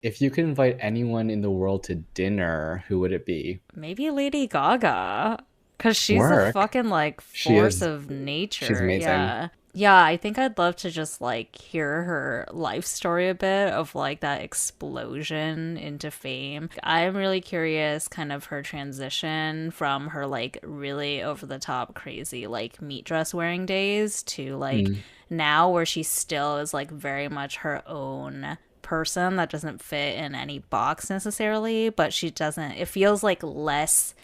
If you could invite anyone in the world to dinner, who would it be? Maybe Lady Gaga, because she's a Work. fucking like She force is, of she's nature. amazing. Yeah. Yeah, I think I'd love to just like hear her life story a bit of like that explosion into fame. I'm really curious kind of her transition from her like really over the top crazy like meat dress wearing days to like Mm. now where she still is like very much her own person that doesn't fit in any box necessarily, but she doesn't, it feels like less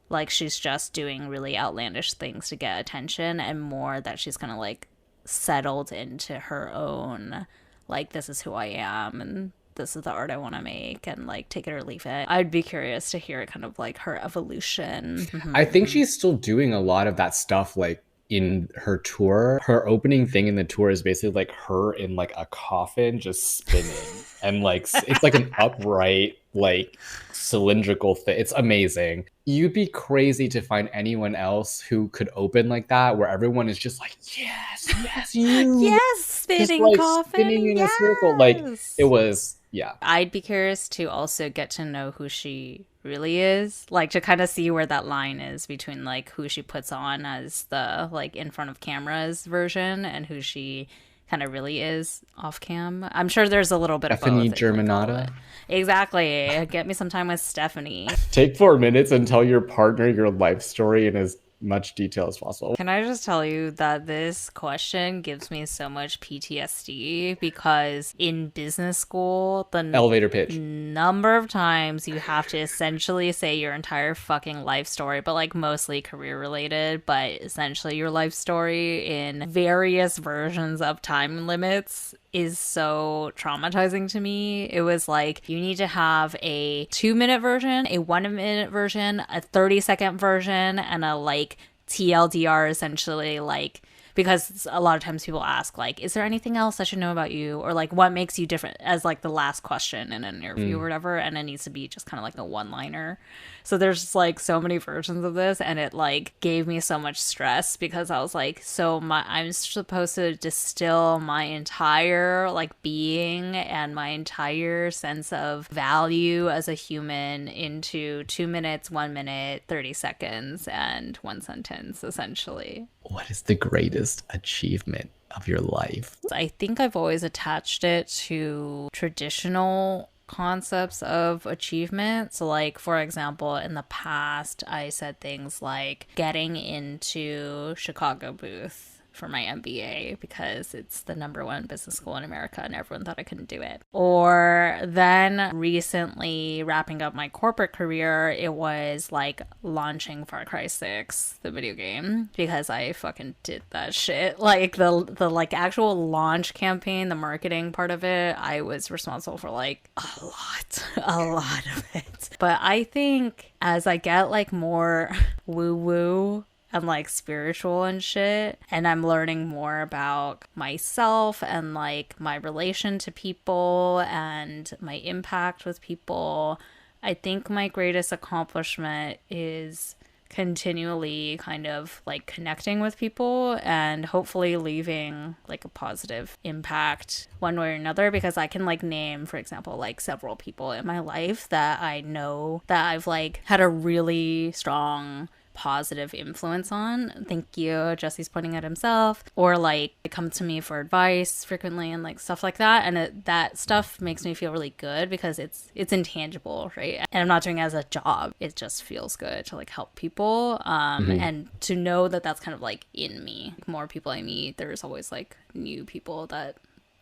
like she's just doing really outlandish things to get attention and more that she's kind of like settled into her own, like, this is who I am and this is the art I want to make and like take it or leave it. I'd be curious to hear kind of like her evolution. I think Mm-hmm. she's still doing a lot of that stuff like in her tour. Her opening thing in the tour is basically like her in like a coffin just spinning. And like it's like an upright, like cylindrical thing. It's amazing. You'd be crazy to find anyone else who could open like that where everyone is just like, yes, yes, you Yes, just spinning like coffin. spinning in a circle. Like it Yes. was, yeah. I'd be curious to also get to know who she really is, like to kind of see where that line is between like who she puts on as the like in front of cameras version and who she kind of really is off cam. I'm sure there's a little bit of Stephanie both in like all of Germanata. it. Exactly. Get me some time with Stephanie. Take 4 minutes and tell your partner your life story in as much detail as possible. Can I just tell you that this question gives me so much PTSD because in business school, the Elevator pitch. number of times you have to essentially say your entire fucking life story, but like mostly career related, but essentially your life story in various versions of time limits is so traumatizing to me. It was like you need to have a 2 minute version, a 1 minute version, a 30-second version, and a like TLDR essentially, like, because a lot of times people ask like, is there anything else I should know about you, or like what makes you different, as like the last question in an interview or Mm. whatever, and it needs to be just kind of like a one liner. So there's just like so many versions of this, and it like gave me so much stress because I was like, so my I'm supposed to distill my entire like being and my entire sense of value as a human into 2 minutes, 1 minute, 30 seconds, and one sentence essentially. What is the greatest achievement of your life? I think I've always attached it to traditional concepts of achievement. So, like, for example, in the past, I said things like getting into Chicago Booth for my MBA because it's the number one business school in America and everyone thought I couldn't do it. Or then recently wrapping up my corporate career, it was like launching Far Cry 6, the video game, because I fucking did that shit. Like the like actual launch campaign, the marketing part of it, I was responsible for like a lot of it. But I think as I get like more woo woo and like spiritual and shit, and I'm learning more about myself and like my relation to people and my impact with people, I think my greatest accomplishment is continually kind of like connecting with people and hopefully leaving like a positive impact one way or another, because I can like name, for example, like several people in my life that I know that I've like had a really strong positive influence on. Thank you. Jesse's pointing at himself. Or like they come to me for advice frequently and like stuff like that. And that stuff makes me feel really good because it's intangible, right? And I'm not doing it as a job. It just feels good to like help people. Mhm. And to know that that's kind of like in me. The more people I meet, there's always like new people that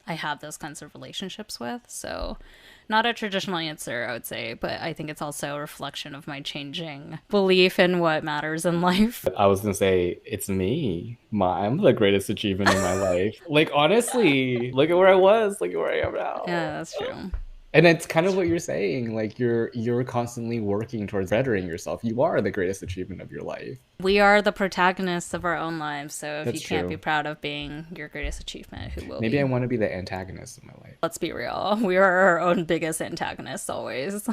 I have those kinds of relationships with. So, not a traditional answer, I would say, but I think it's also a reflection of my changing belief in what matters in life. I was gonna say it's me. I'm the greatest achievement in my life. Like honestly, look at where I was. Look at where I am now. Yeah, that's true. And it's kind of what you're saying. Like you're constantly working towards bettering yourself. You are the greatest achievement of your life. We are the protagonists of our own lives, so if you That's can't be true. proud of being your greatest achievement, who will Maybe I be? want to be the antagonist of my life. Let's be real. We are our own biggest antagonists always.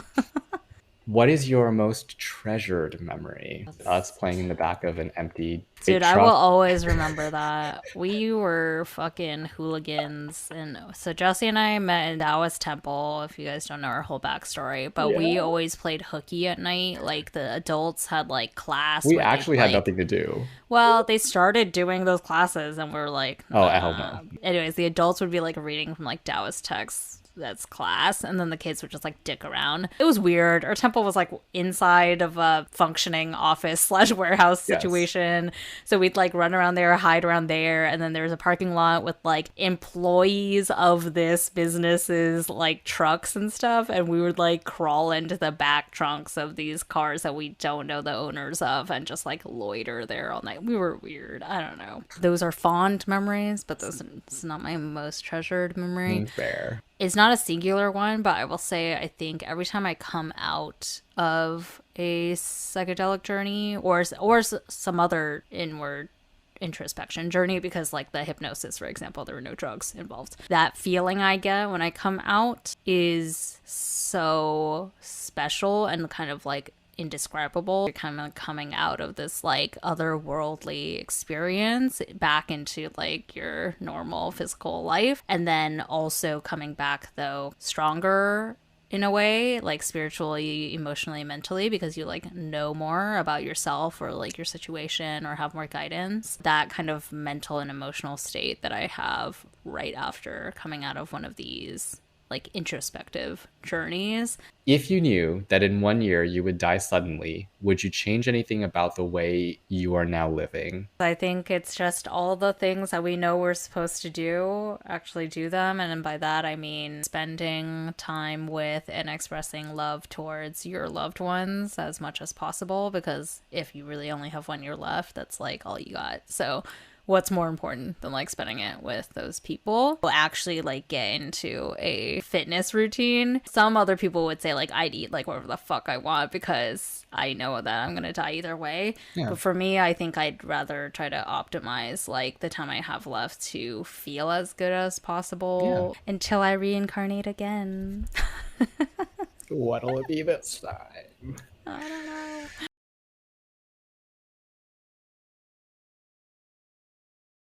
What is your most treasured memory? Us playing in the back of an empty big Dude, I will truck. always remember that. We were fucking hooligans. And so Jesse and I met in Taoist Temple, if you guys don't know our whole backstory. But we Yeah. always played hooky at night. Like the adults had like class We where they'd actually had like, nothing to do. well, they started doing those classes and we are like, Oh, hell no. anyways, the adults would be like reading from like Taoist texts. That's class, and then the kids would just like dick around. It was weird. Our temple was like inside of a functioning office slash warehouse Yes. situation, so we'd like run around there, hide around there, and then there was a parking lot with like employees of this business's like trucks and stuff, and we would like crawl into the back trunks of these cars that we don't know the owners of and just like loiter there all night. We were weird. I don't know. Those are fond memories, but those it's not my most treasured memory. Fair. It's not a singular one, but I will say I think every time I come out of a psychedelic journey or some other inward introspection journey, because like the hypnosis, for example, there were no drugs involved, that feeling I get when I come out is so special and kind of like indescribable. You're kind of coming out of this like otherworldly experience back into like your normal physical life, and then also coming back though stronger in a way, like spiritually, emotionally, mentally, because you like know more about yourself or like your situation or have more guidance. That kind of mental and emotional state that I have right after coming out of one of these like introspective journeys. If you knew that in 1 year you would die suddenly, would you change anything about the way you are now living? I think it's just all the things that we know we're supposed to do, actually do them. And by that, I mean spending time with and expressing love towards your loved ones as much as possible. Because if you really only have 1 year left, that's like all you got. So what's more important than like spending it with those people? We'll actually like get into a fitness routine. Some other people would say like I'd eat like whatever the fuck I want because I know that I'm gonna die either way. Yeah. But for me, I think I'd rather try to optimize like the time I have left to feel as good as possible until I reincarnate again. What'll it be this time? I don't know.